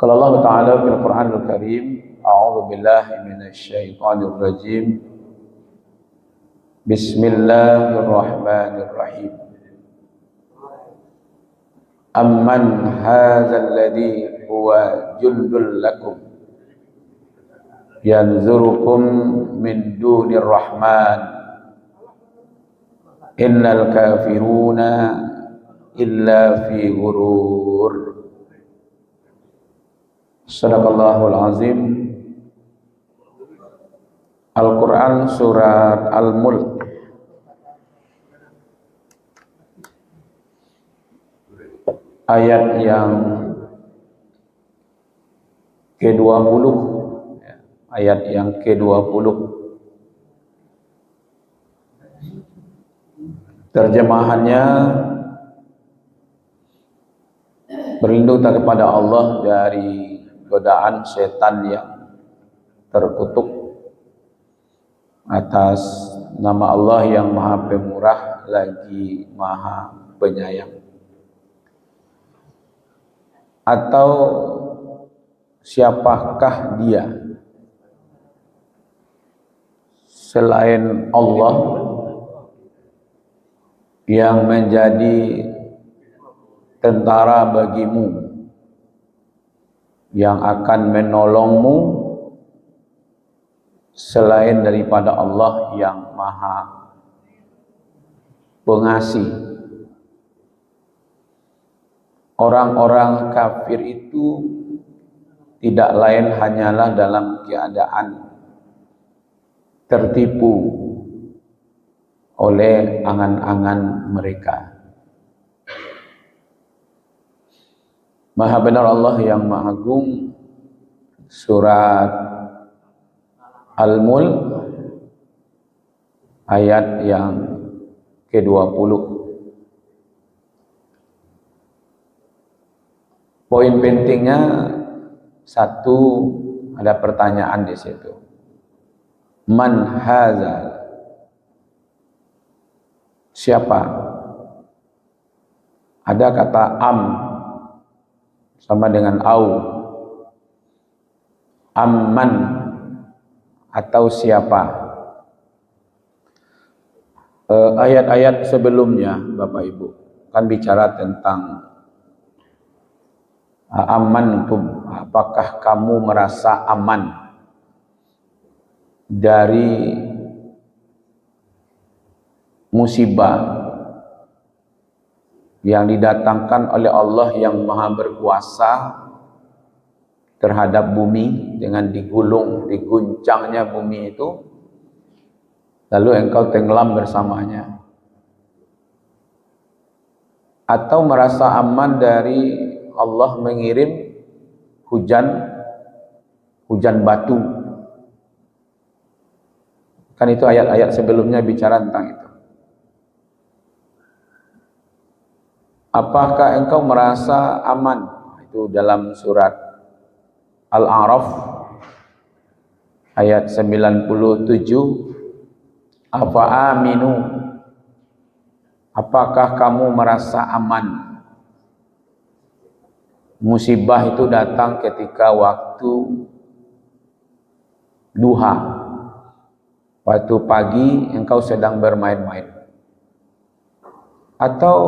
Qala Allah Ta'ala fil Qur'anil Karim, a'udzu billahi minasy syaithanir rajim. Bismillahirrahmanirrahim. Amman hadzal ladzi huwa jundul lakum yanzurukum min dunir rahman innal kafiruna illa fi ghurur. Sadaqallahul azim. Al-Quran surat Al-Mulk ayat yang ke-20, ayat yang ke-20. Terjemahannya, berlindung kepada Allah dari godaan setan yang terkutuk atas nama Allah yang Maha Pemurah lagi Maha Penyayang. Atau siapakah dia selain Allah yang menjadi tentara bagimu, yang akan menolongmu selain daripada Allah yang Maha Pengasih. Orang-orang kafir itu tidak lain hanyalah dalam keadaan tertipu oleh angan-angan mereka. Maha benar Allah yang Maha Agung. Surat Al-Mulk ayat yang ke-20. Poin pentingnya satu, ada pertanyaan di situ. Man hazal? Siapa? Ada kata am sama dengan au. Amman atau siapa. Ayat-ayat sebelumnya Bapak Ibu kan bicara tentang amantum, apakah kamu merasa aman dari musibah yang didatangkan oleh Allah yang Maha Berkuasa terhadap bumi dengan diguncangnya bumi itu, lalu engkau tenggelam bersamanya. Atau merasa aman dari Allah mengirim hujan batu. Kan itu ayat-ayat sebelumnya bicara tentang itu. Apakah engkau merasa aman? Itu dalam surat Al-A'raf ayat 97. Afa aminu? Apakah kamu merasa aman? Musibah itu datang ketika waktu duha. Waktu pagi engkau sedang bermain-main. Atau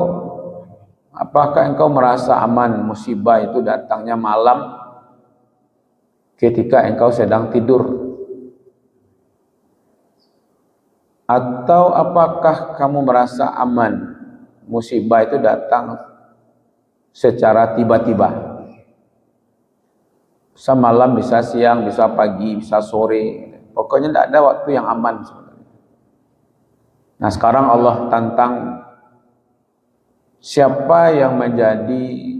apakah engkau merasa aman musibah itu datangnya malam ketika engkau sedang tidur? Atau apakah kamu merasa aman musibah itu datang secara tiba-tiba? Bisa malam, bisa siang, bisa pagi, bisa sore. Pokoknya tidak ada waktu yang aman sebenarnya. Nah, sekarang Allah tantang, siapa yang menjadi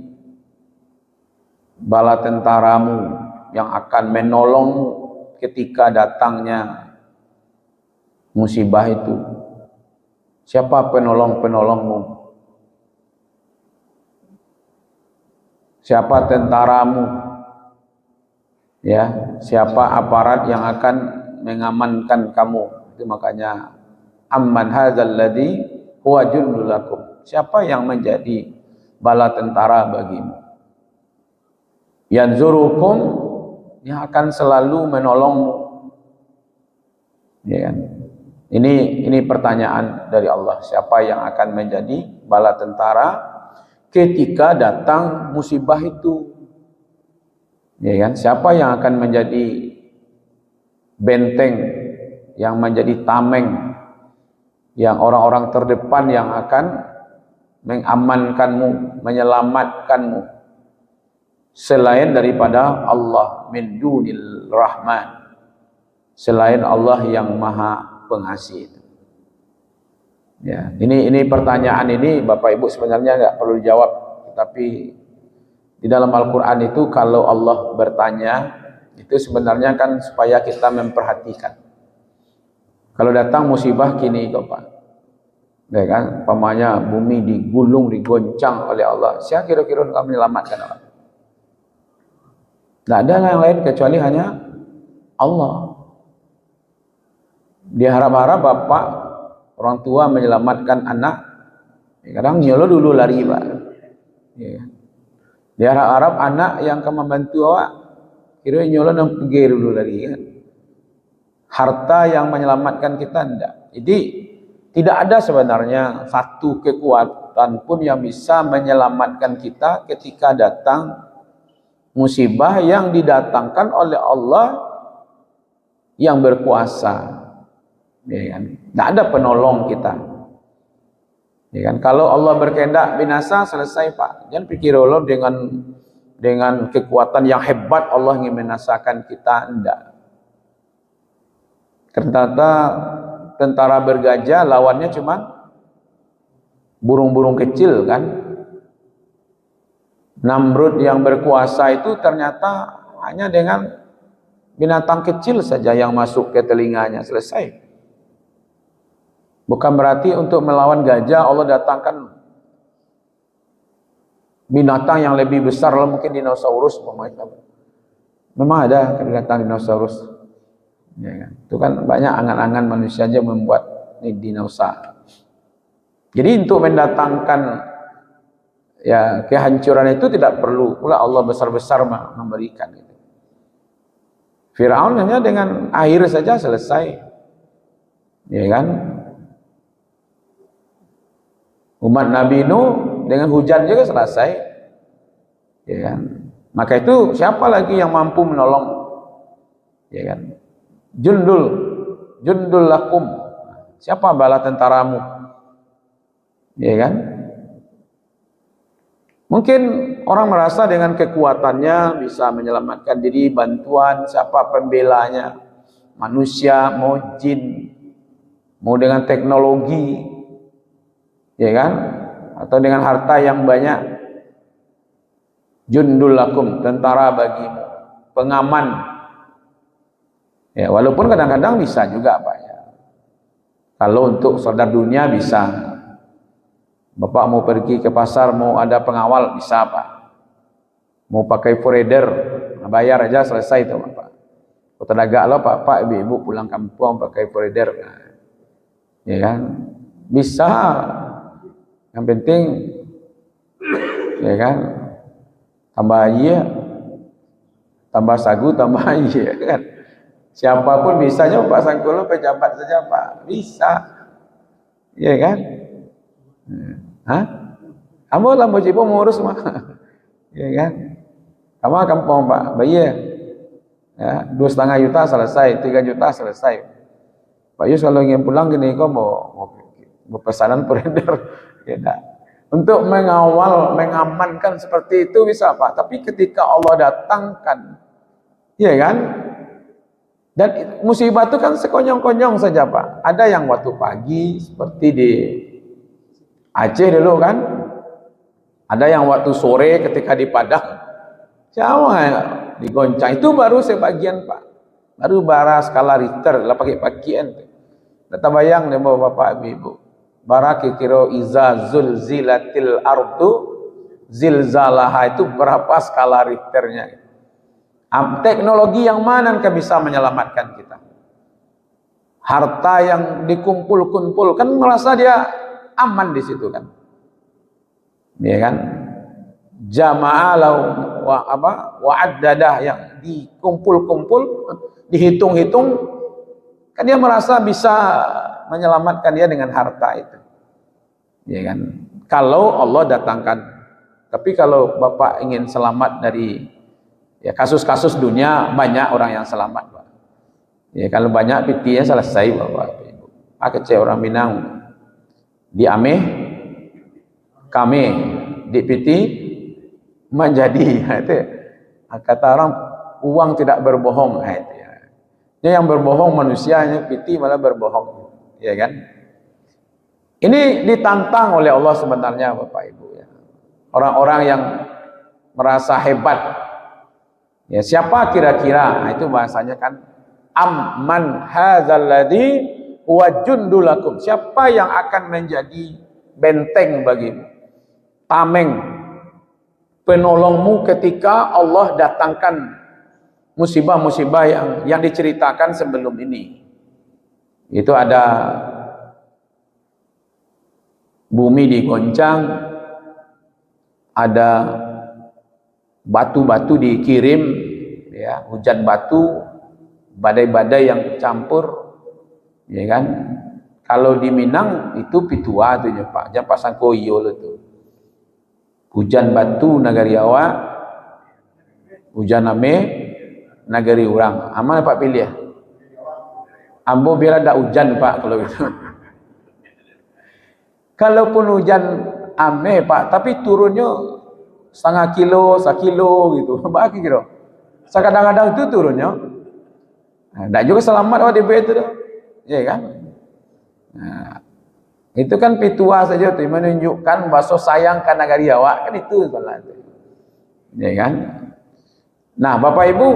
bala tentaramu yang akan menolongmu ketika datangnya musibah itu? Siapa penolong-penolongmu? Siapa tentaramu? Ya, siapa aparat yang akan mengamankan kamu? Itu makanya amman hadzal ladzi huwa jundul lakum. Siapa yang menjadi bala tentara bagimu? yanzurukum, yang akan selalu menolongmu. Ya kan? Ini pertanyaan dari Allah, siapa yang akan menjadi bala tentara ketika datang musibah itu? Ya kan? Siapa yang akan menjadi benteng, yang menjadi tameng, yang orang-orang terdepan yang akan mengamankanmu, menyelamatkanmu selain daripada Allah, min dunil rahman, selain Allah yang maha pengasih. Ya, ini pertanyaan ini Bapak Ibu sebenarnya nggak perlu dijawab, tapi di dalam Al-Quran itu kalau Allah bertanya itu sebenarnya kan supaya kita memperhatikan. Kalau datang musibah kini kok Pak, ya kan, pamannya bumi digulung, digoncang oleh Allah, siapa kira-kira akan menyelamatkan Allah? Tidak ada yang lain kecuali hanya Allah. Dia harap-harap bapak, orang tua menyelamatkan anak, kadang nyolo dulu lari Pak. Ya. Dia harap-harap anak yang akan membantu awak, kira nyolo nang pergi dulu lari kan. Harta yang menyelamatkan kita tidak. Jadi tidak ada sebenarnya satu kekuatan pun yang bisa menyelamatkan kita ketika datang musibah yang didatangkan oleh Allah yang berkuasa. Ya kan? Tidak ada penolong kita. Ya kan? Kalau Allah berkehendak binasa, selesai Pak. Jangan pikir Allah dengan kekuatan yang hebat Allah ingin membinasakan kita, tidak. Ternyata tentara bergajah lawannya cuma burung-burung kecil kan. Namrud yang berkuasa itu ternyata hanya dengan binatang kecil saja yang masuk ke telinganya, selesai. Bukan berarti untuk melawan gajah Allah datangkan binatang yang lebih besar, mungkin dinosaurus. Memang ada binatang dinosaurus. Ya kan? Itu kan banyak angan-angan manusia aja membuat dinosaurus. Jadi untuk mendatangkan ya kehancuran itu tidak perlu pula Allah besar-besar memberikan. Gitu. Firaun hanya dengan air saja selesai. Ya kan? Umat Nabi Nuh dengan hujan juga selesai. Ya kan? Maka itu siapa lagi yang mampu menolong? Ya kan? Jundul lakum. Siapa bala tentaramu? Ya kan? Mungkin orang merasa dengan kekuatannya bisa menyelamatkan diri, bantuan, siapa pembelanya? Manusia, mau jin, mau dengan teknologi, ya kan? Atau dengan harta yang banyak. Jundul lakum, tentara bagimu, pengaman. Ya, walaupun kadang-kadang bisa juga Pak ya. Kalau untuk saudara dunia bisa. Bapak mau pergi ke pasar, mau ada pengawal, bisa Pak. Mau pakai forader, bayar aja selesai itu Pak. Tenaga lo Pak, ibu-ibu pulang kampung pakai forader. Ya kan? Bisa. Yang penting ya kan, tambah aja, tambah sagu, tambah aja kan. Siapapun bisanya Pak Sangkulo pejabat saja Pak, bisa. Ya kan? Hah? Kamu lah mau cipu mengurus mah. Ya kan? Kamu kampung Pak, bayar. Ya, 2,5 juta selesai, 3 juta selesai. Pak Yus kalau ingin pulang gini kok mau pesanan forader. Ya, nah. Untuk mengawal, mengamankan seperti itu bisa Pak. Tapi ketika Allah datangkan, ya kan? Dan musibah itu kan sekonyong-konyong saja Pak. Ada yang waktu pagi seperti di Aceh dulu kan. Ada yang waktu sore ketika di Padang. Siapa digoncang. Itu baru sebagian Pak. Baru bara skala Richter lah pakai pakaian. Kita bayang deh Bapak Ibu. Bara kira iza zulzilatil ardu zilzalaha itu berapa skala Richternya. Teknologi yang mana yang bisa menyelamatkan kita? Harta yang dikumpul-kumpul kan merasa dia aman di situ kan, ya kan? Jama'a lau wa addadah, yang dikumpul-kumpul, dihitung-hitung, kan dia merasa bisa menyelamatkan dia dengan harta itu. Ya kan? Kalau Allah datangkan. Tapi kalau Bapak ingin selamat dari ya kasus-kasus dunia, banyak orang yang selamat, Pak. Ya kalau banyak pitinya selesai, Bapak Ibu. Kecil orang Minang di Ameh, kami di piti menjadi itu. Kata orang, uang tidak berbohong. Itu ya. Yang berbohong manusianya, piti malah berbohong. Ya kan? Ini ditantang oleh Allah sebenarnya, Bapak Ibu ya. Orang-orang yang merasa hebat. Ya, siapa kira-kira? Nah, itu bahasanya kan amman hadzal ladzi huwa jundulakum. Siapa yang akan menjadi benteng bagimu? Tameng, penolongmu ketika Allah datangkan musibah-musibah yang diceritakan sebelum ini. Itu ada bumi digoncang, ada batu-batu dikirim, ya, hujan batu, badai-badai yang campur, ya kan? Kalau di Minang itu pitua tuh ya Pak, jangan pasang koyo itu. Hujan batu nagari awak, hujan ame nagari orang. Aman Pak pilih ya? Ambo biar ada hujan Pak kalau gitu. Kalaupun hujan ame Pak, tapi turunnya setengah kilo, 1 kilo gitu. Bagi gitu. Kadang-kadang itu turunnya. Nah, juga selamat di itu tuh. Ya kan? Nah, itu kan pitua saja tuh, menunjukkan bahasa sayang ke nagari awak, kan itu salah itu. Ya kan? Nah, Bapak Ibu,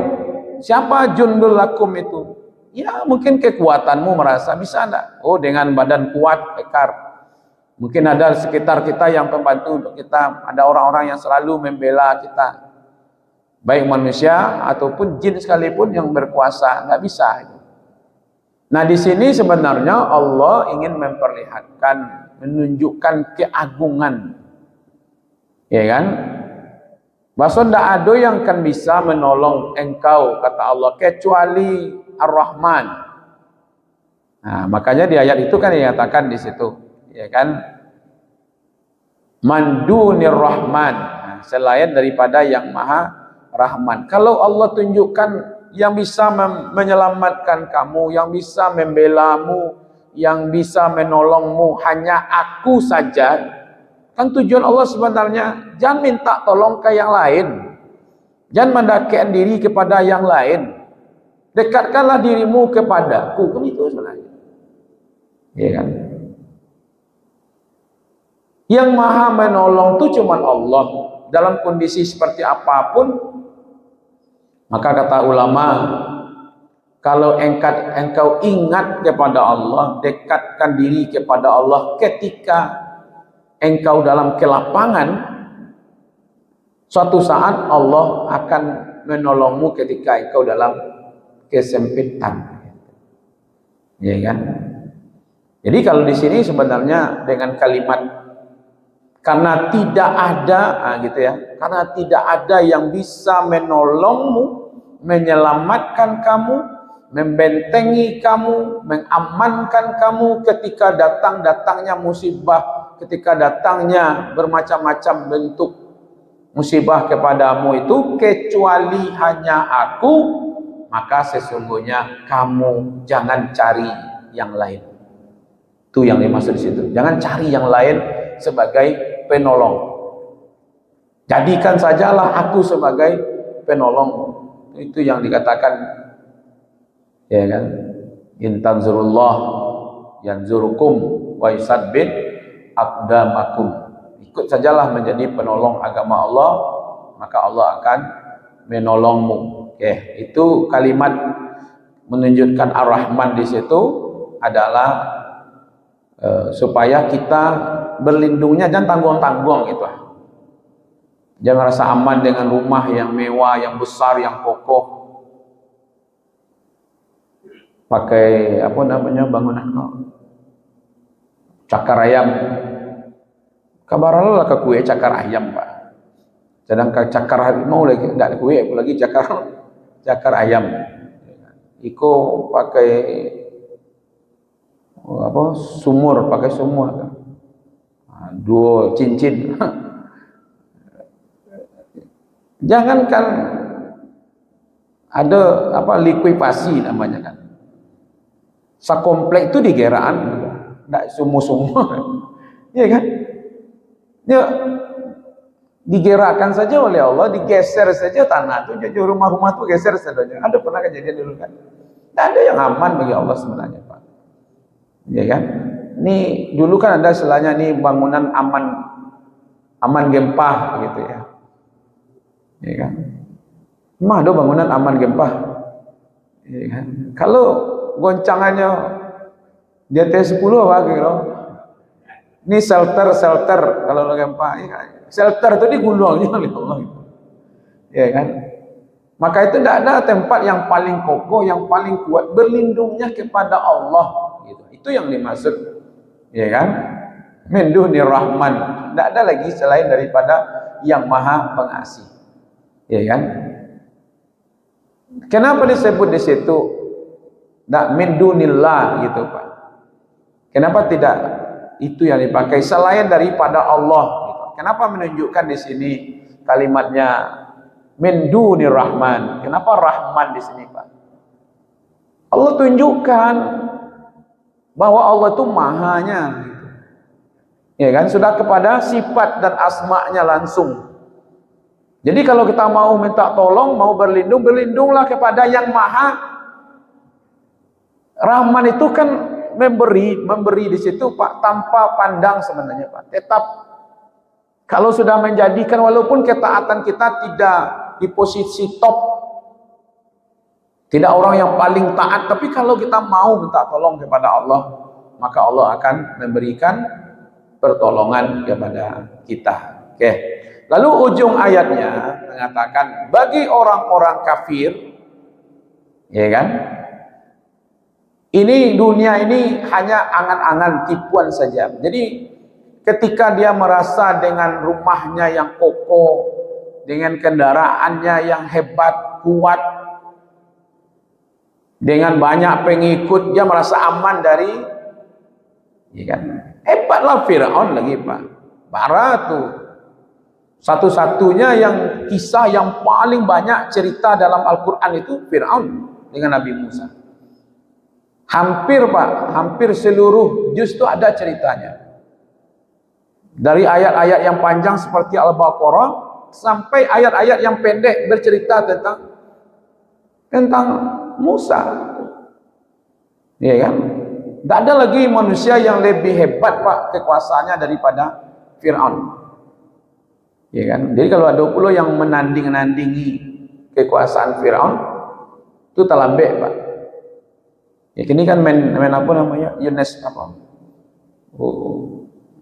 siapa jundul lakum itu? Ya, mungkin kekuatanmu merasa bisa enggak? Oh, dengan badan kuat, ekar. Mungkin ada sekitar kita yang membantu untuk kita, ada orang-orang yang selalu membela kita. Baik manusia ataupun jin sekalipun yang berkuasa, enggak bisa. Nah, di sini sebenarnya Allah ingin memperlihatkan, menunjukkan keagungan. Ya kan? Bahwa tidak ada yang akan bisa menolong engkau, kata Allah, kecuali Ar-Rahman. Nah, makanya di ayat itu kan dikatakan di situ, ya kan? Mandunir Rahman, nah, selain daripada yang Maha Rahman. Kalau Allah tunjukkan yang bisa menyelamatkan kamu, yang bisa membelamu, yang bisa menolongmu hanya aku saja, kan tujuan Allah sebenarnya jangan minta tolong ke yang lain, jangan mendekatkan diri kepada yang lain, dekatkanlah dirimu kepadaku, kan itu sebenarnya, ya kan? Yang maha menolong itu cuma Allah dalam kondisi seperti apapun. Maka kata ulama, kalau engkau ingat kepada Allah, dekatkan diri kepada Allah ketika engkau dalam kelapangan, suatu saat Allah akan menolongmu ketika engkau dalam kesempitan. Ya kan? Jadi kalau di sini sebenarnya dengan kalimat karena tidak ada, gitu ya, karena tidak ada yang bisa menolongmu, menyelamatkan kamu, membentengi kamu, mengamankan kamu ketika datangnya musibah, ketika datangnya bermacam-macam bentuk musibah kepadamu itu, kecuali hanya aku, maka sesungguhnya kamu jangan cari yang lain. Itu yang dimaksud di situ. Jangan cari yang lain sebagai penolong. Jadikan sajalah aku sebagai penolong. Itu yang dikatakan, ya kan? In tanzurullah yanzurukum wa yusabbit aqdamakum. Ikut sajalah menjadi penolong agama Allah, maka Allah akan menolongmu. Oke, itu kalimat menunjukkan Ar-Rahman di situ adalah supaya kita berlindungnya jangan tanggung-tanggung gitu. Jangan merasa aman dengan rumah yang mewah, yang besar, yang kokoh. Pakai apa namanya bangunan kau? Cakar ayam. Kabar lah ke kue cakar ayam Pak. Sedangkan cakar harimau lagi tidak kue, apalagi cakar ayam. Iko pakai apa? Sumur, pakai sumur. Dua cincin. Jangankan ada apa likuifasi namanya kan. Sakomplek itu digeraan, tidak semua-semua. Iya kan? Ya, digerakkan saja oleh Allah, digeser saja tanah itu, rumah-rumah itu geser saja. Ada pernah kejadian dulu kan? Tidak ada yang aman bagi Allah sebenarnya, Pak. Ya kan? Ini dulu kan ada istilahnya nih bangunan aman gempa gitu ya. Ya kan? Memang ada bangunan aman gempa. Ya kan? Kalau goncangannya di atas 10 apa gitu. Ini shelter kalau gempa ya kan? Shelter itu digulungnya oleh Allah itu. Ya kan? Maka itu tidak ada tempat yang paling kokoh, yang paling kuat, berlindungnya kepada Allah gitu. Itu yang dimaksud. Ya kan? Min dunir rahman. Tidak ada lagi selain daripada yang Maha Pengasih. Ya kan? Kenapa disebut di situ min dunillah gitu, Pak? Kenapa tidak itu yang dipakai selain daripada Allah gitu. Kenapa menunjukkan di sini kalimatnya min dunir rahman? Kenapa rahman di sini, Pak? Allah tunjukkan bahwa Allah itu mahanya gitu. Ya kan, sudah kepada sifat dan asma'nya langsung. Jadi kalau kita mau minta tolong, mau berlindung, berlindunglah kepada yang maha Rahman. Itu kan memberi di situ, Pak, tanpa pandang sebenarnya, Pak. Tetap kalau sudah menjadikan, walaupun ketaatan kita tidak di posisi top, tidak orang yang paling taat, tapi kalau kita mau minta tolong kepada Allah, maka Allah akan memberikan pertolongan kepada kita. Oke. Lalu ujung ayatnya mengatakan bagi orang-orang kafir, ya kan? Ini dunia ini hanya angan-angan, tipuan saja. Jadi ketika dia merasa dengan rumahnya yang kokoh, dengan kendaraannya yang hebat, kuat, dengan banyak pengikut, dia merasa aman dari, ya kan? Hebatlah Fir'aun lagi, Pak. Bara tuh. Satu-satunya yang kisah yang paling banyak cerita dalam Al-Quran itu Fir'aun dengan Nabi Musa. Hampir, Pak, hampir seluruh juz itu ada ceritanya. Dari ayat-ayat yang panjang seperti Al-Baqarah sampai ayat-ayat yang pendek bercerita tentang Musa. Ya kan? Tidak ada lagi manusia yang lebih hebat, Pak, kekuasaannya daripada Fir'aun. Ya kan? Jadi kalau ada pula yang menanding-nandingi kekuasaan Fir'aun, itu terlambat, Pak. Ya, ini kan main apa namanya? UNESCO apa?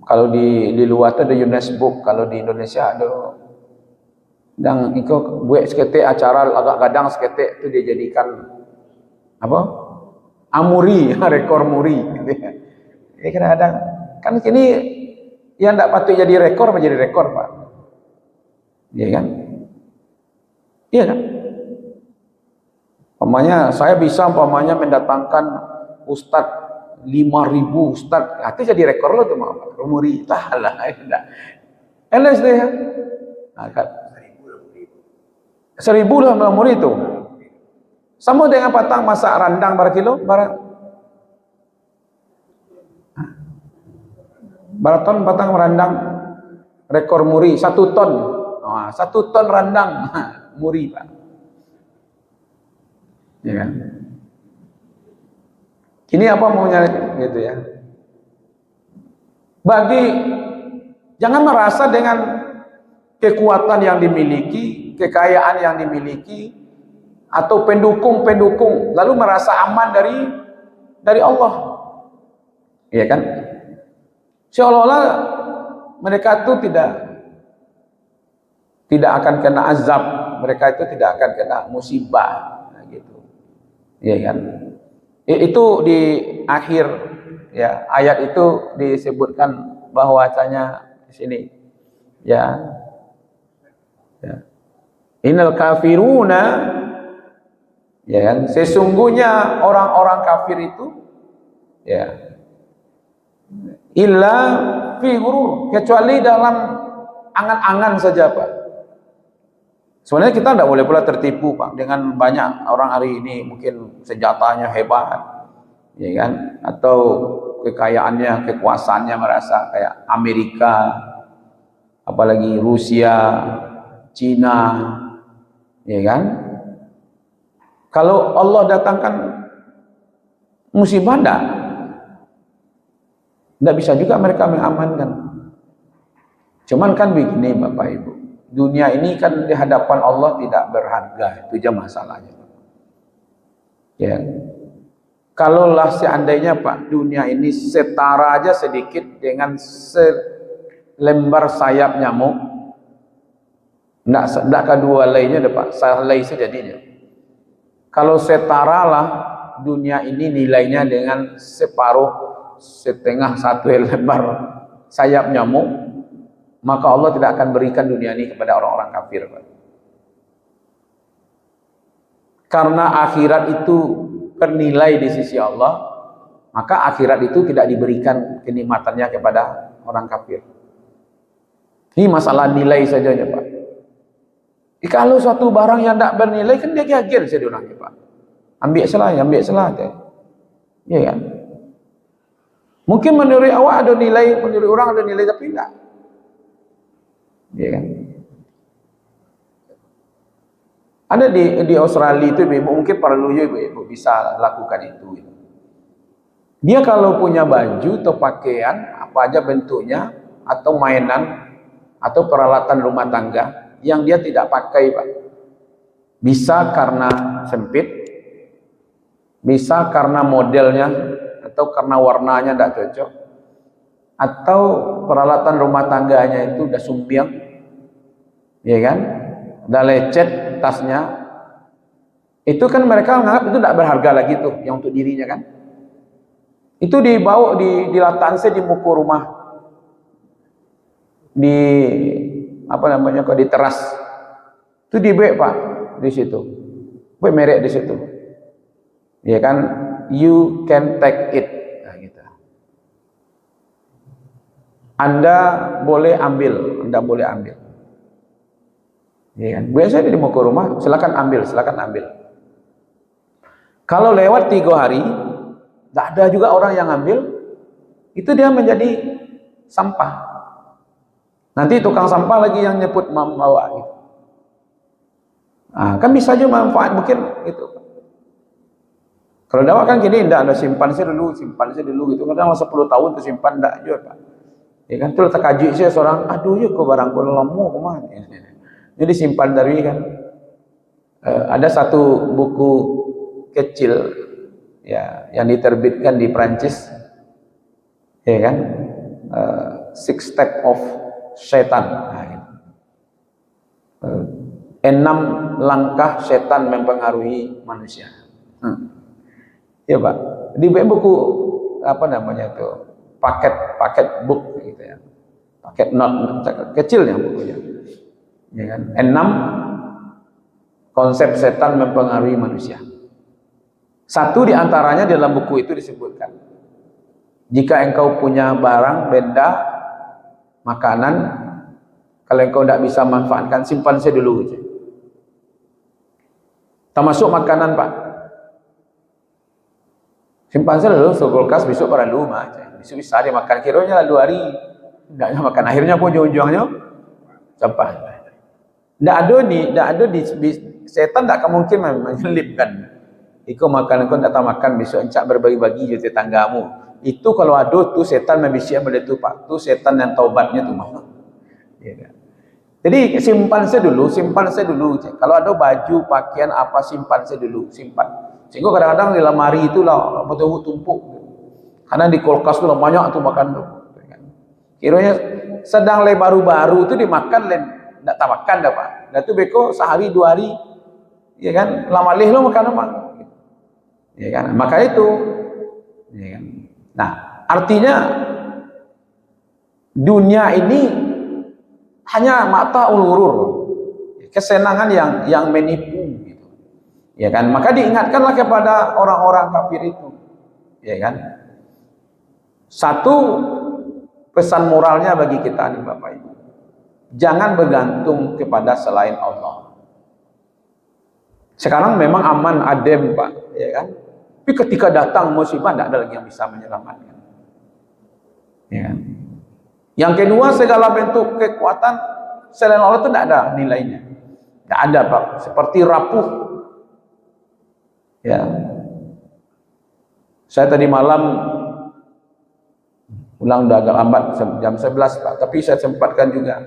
Kalau di luar itu ada UNESCO, kalau di Indonesia ada. Dan itu buat seketik acara agak kadang seketik itu dia jadikan apa? Amuri, rekor muri gitu ya. Ya kadang-kadang kan kini yang tidak patut jadi rekor menjadi rekor, Pak. Iya kan? Iya kan? Umpamanya saya bisa mendatangkan ustadz 5.000 ustadz, itu jadi rekor lo tuh, Pak. Muri, lah, enggak. Eles deh ya. Nah, kan 1.000 lah muri itu. Sama dengan patang masak randang berkilo, baraton patang randang rekor muri 1 ton. 1 ton randang muri, Pak. Ya kan? Ini apa maunya gitu ya? Jangan merasa dengan kekuatan yang dimiliki, kekayaan yang dimiliki, atau pendukung lalu merasa aman dari Allah. Iya kan? Seolah-olah mereka itu tidak akan kena azab, mereka itu tidak akan kena musibah, gitu. Iya kan? Itu di akhir ya ayat itu disebutkan bahwasanya di sini ya Innal kafiruna, ya kan, sesungguhnya orang-orang kafir itu, ya, illa fi ghurur, kecuali dalam angan-angan saja, Pak. Sebenarnya kita tidak boleh pula tertipu, Pak, dengan banyak orang hari ini mungkin senjatanya hebat, ya kan, atau kekayaannya, kekuasaannya merasa kayak Amerika, apalagi Rusia, Cina, ya kan. Kalau Allah datangkan musibah, tidak bisa juga mereka mengamankan. Cuman kan begini Bapak Ibu, dunia ini kan di hadapan Allah tidak berharga, itu aja masalahnya. Ya, kalaulah seandainya Pak, dunia ini setara aja sedikit dengan selembar sayap nyamuk, tidak kedua lainnya Pak, salai sejadinya. Kalau setaralah dunia ini nilainya dengan separuh, setengah, satu lembar sayap nyamuk, maka Allah tidak akan berikan dunia ini kepada orang-orang kafir, Pak. Karena akhirat itu bernilai di sisi Allah, maka akhirat itu tidak diberikan kenikmatannya kepada orang kafir. Ini masalah nilai saja ya, Pak. Kalau suatu barang yang tidak bernilai, kan dia gagal saya diorangnya, Pak. Ambil salah, ya kan? Mungkin menurut awak ada nilai, menurut orang ada nilai, tapi tidak. Ya kan? Ada di Australia itu ibu, mungkin perlu ibu bisa lakukan itu. Dia kalau punya baju atau pakaian apa aja bentuknya, atau mainan atau peralatan rumah tangga yang dia tidak pakai, Pak, bisa karena sempit, bisa karena modelnya atau karena warnanya tidak cocok, atau peralatan rumah tangganya itu udah sumpiang, ya kan, udah lecet tasnya, itu kan mereka menganggap itu tidak berharga lagi tuh, yang untuk dirinya kan. Itu dibawa di latanse, di muka rumah, di apa namanya, kok di teras itu dibek, Pak, di situ bek merek di situ, ya kan, you can take it, nah, gitu. Anda boleh ambil, Anda boleh ambil, ya kan. Biasanya di muka rumah, silakan ambil, silakan ambil. Kalau lewat 3 hari tidak ada juga orang yang ambil, itu dia menjadi sampah. Nanti tukang sampah lagi yang nyebut membawa gitu. Nah, kan bisa aja manfaat mungkin itu. Kalau dakwah kan gini, tidak ada, simpan saya dulu gitu. Kadang 10 tahun tersimpan tidak juga, Pak. Ya kan, terus terkaji saya seorang, aduh ya kok barangku lama kemana. Jadi simpan dari kan. Ada satu buku kecil ya yang diterbitkan di Prancis, ya kan, Six Steps of Setan, nah, gitu. 6 langkah setan mempengaruhi manusia. Ya Pak, di buku apa namanya itu, paket book gitu ya, paket not kecilnya bukunya, ya kan, 6 konsep setan mempengaruhi manusia. Satu diantaranya dalam buku itu disebutkan, jika engkau punya barang, benda, makanan, kalau engkau tidak bisa manfaatkan, simpan saya dulu gitu. Termasuk makanan, Pak, simpan saya dulu, so kulkas, besok para rumah, besok bisa dia makan, kiranya lah 2 hari tidak makan, akhirnya pun ujung-ujungnya sampah. Tidak ada di setan tidak akan mungkin menyelipkan. Ikut makan, engkau tidak makan, besok encak berbagi-bagi jadi tanggamu. Itu kalau ada tuh setan membisiak pada itu, Pak, tuh setan yang taubatnya tuh mah. Ya. Jadi simpan saya dulu. Kalau ada baju, pakaian apa, simpan saya dulu, simpan. Sehingga kadang-kadang di lemari itu lah betul tumpuk. Karena di kulkas tuh banyak tuh makan tuh. Kiranya sedang baru-baru itu dimakan, tidak tak makan dah, Pak. Dan itu beko sehari 2 hari, ya kan, lama leh lo makan apa, ya kan. Maka itu, ya kan. Nah, artinya dunia ini hanya mata ulurur. kesenangan yang menipu gitu. Ya kan? Maka diingatkanlah kepada orang-orang kafir itu. Ya kan? Satu pesan moralnya bagi kita nih Bapak Ibu. Jangan bergantung kepada selain Allah. Sekarang memang aman adem Pak, ya kan? Tapi ketika datang musibah tidak ada lagi yang bisa menyelamatkan. Ya kan? Yang kedua, segala bentuk kekuatan selain Allah itu tidak ada nilainya. Tidak ada Pak, seperti rapuh. Ya. Saya tadi malam pulang udah agak lambat, jam 11 Pak, tapi saya sempatkan juga.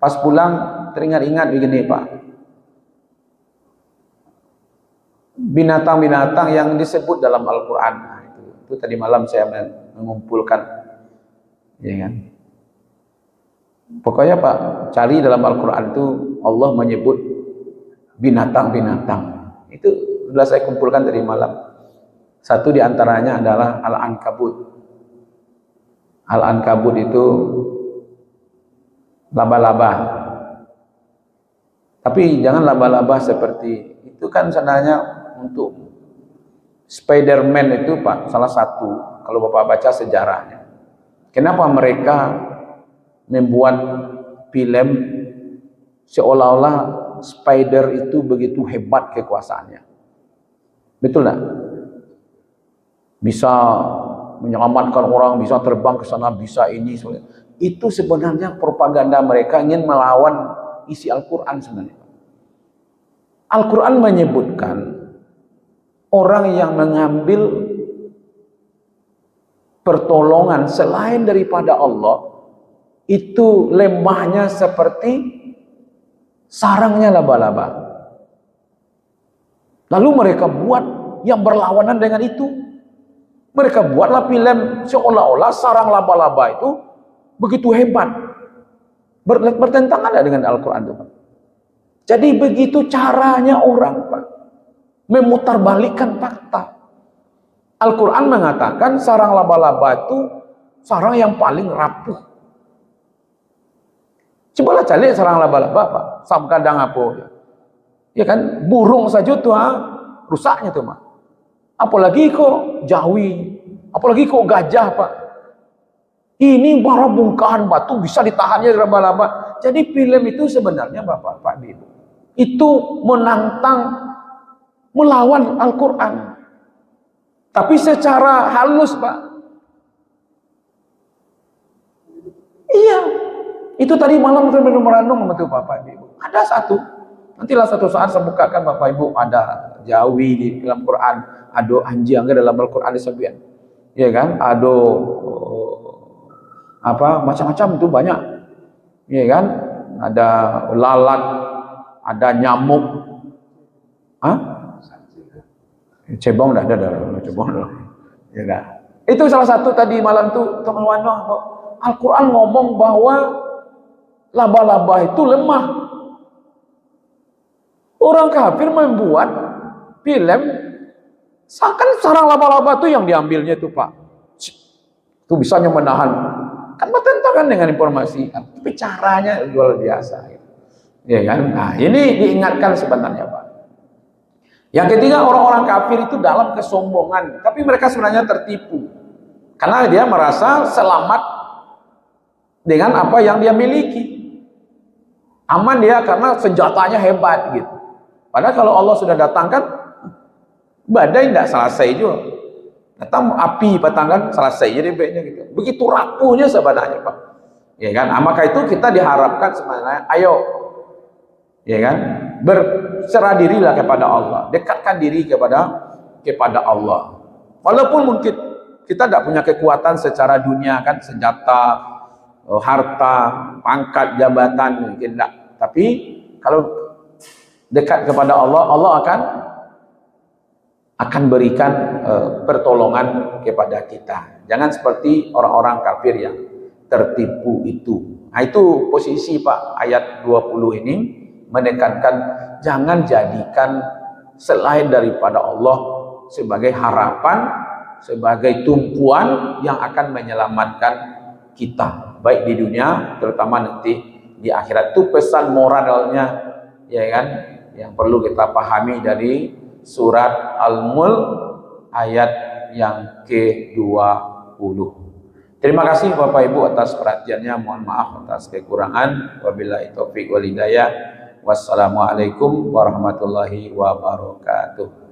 Pas pulang teringat-ingat begini Pak. Binatang-binatang yang disebut dalam Al-Quran. Nah, itu tadi malam saya mengumpulkan. Ya kan? Pokoknya Pak, cari dalam Al-Quran itu Allah menyebut binatang-binatang. Itu sudah saya kumpulkan tadi malam. Satu diantaranya adalah Al-Ankabut. Al-Ankabut itu laba-laba. Tapi jangan laba-laba seperti itu kan sebenarnya untuk Spider-Man itu Pak, salah satu kalau Bapak baca sejarahnya. Kenapa mereka membuat film seolah-olah Spider itu begitu hebat kekuasaannya? Betul enggak? Bisa menyelamatkan orang, bisa terbang ke sana, bisa ini. Itu sebenarnya propaganda mereka ingin melawan isi Al-Quran sebenarnya. Al-Quran menyebutkan orang yang mengambil pertolongan selain daripada Allah itu lemahnya seperti sarangnya laba-laba. Lalu mereka buat yang berlawanan dengan itu. Mereka buatlah film seolah-olah sarang laba-laba itu begitu hebat. Bertentangan dengan Al-Quran itu Pak. Jadi begitu caranya orang Pak memutarbalikkan fakta. Al-Quran mengatakan sarang laba-laba itu sarang yang paling rapuh. Cobalah cari sarang laba-laba Pak, samkadang apa? Ya kan, burung saja tuh rusaknya tuh Pak. Apalagi kok jawi, apalagi kok gajah Pak. Ini para bongkahan batu bisa ditahannya laba-laba. Jadi film itu sebenarnya Bapak Ibu itu menantang melawan Al-Quran. Tapi secara halus Pak. Iya. Itu tadi malam saya merenung betul Bapak Ibu. Ada satu. Nantilah satu saat saya bukakan Bapak Ibu, ada jawi di dalam Quran, ada anjing dalam Al-Quran disebut. Ya kan? Ada apa macam-macam itu banyak. Ya kan? Ada lalat, ada nyamuk. Cebong dah ada cebong dah. Ya dah. Itu salah satu tadi malam tuh teman-teman Al-Quran ngomong bahwa laba-laba itu lemah. Orang kafir membuat film seakan sarang laba-laba itu yang diambilnya itu Pak. Itu bisanya menahan. Kan bertentangan dengan informasi. Tapi caranya luar biasa. Ya kan? Nah, ini diingatkan sebenarnya Pak. Yang ketiga, orang-orang kafir itu dalam kesombongan, tapi mereka sebenarnya tertipu. Karena dia merasa selamat dengan apa yang dia miliki. Aman dia karena senjatanya hebat gitu. Padahal kalau Allah sudah datangkan, badai tidak selesai juga. Datang api patangkan selesai jadi baiknya gitu. Begitu rapuhnya sebenarnya Pak. Ya kan? Nah, maka itu kita diharapkan sebenarnya, ayo, ya kan? Berserah dirilah kepada Allah, dekatkan diri kepada Allah. Walaupun mungkin kita tidak punya kekuatan secara dunia kan, senjata, harta, pangkat, jabatan mungkin tidak. Tapi kalau dekat kepada Allah, Allah akan berikan pertolongan kepada kita. Jangan seperti orang-orang kafir yang tertipu itu. Nah, itu posisi Pak ayat 20 ini menekankan jangan jadikan selain daripada Allah sebagai harapan, sebagai tumpuan yang akan menyelamatkan kita baik di dunia terutama nanti di akhirat. Itu pesan moralnya ya kan, yang perlu kita pahami dari surat Al-Mulk ayat yang ke-20. Terima kasih Bapak Ibu atas perhatiannya. Mohon maaf atas kekurangan. Wabillahi taufiq wal hidayah. Wassalamualaikum warahmatullahi wabarakatuh.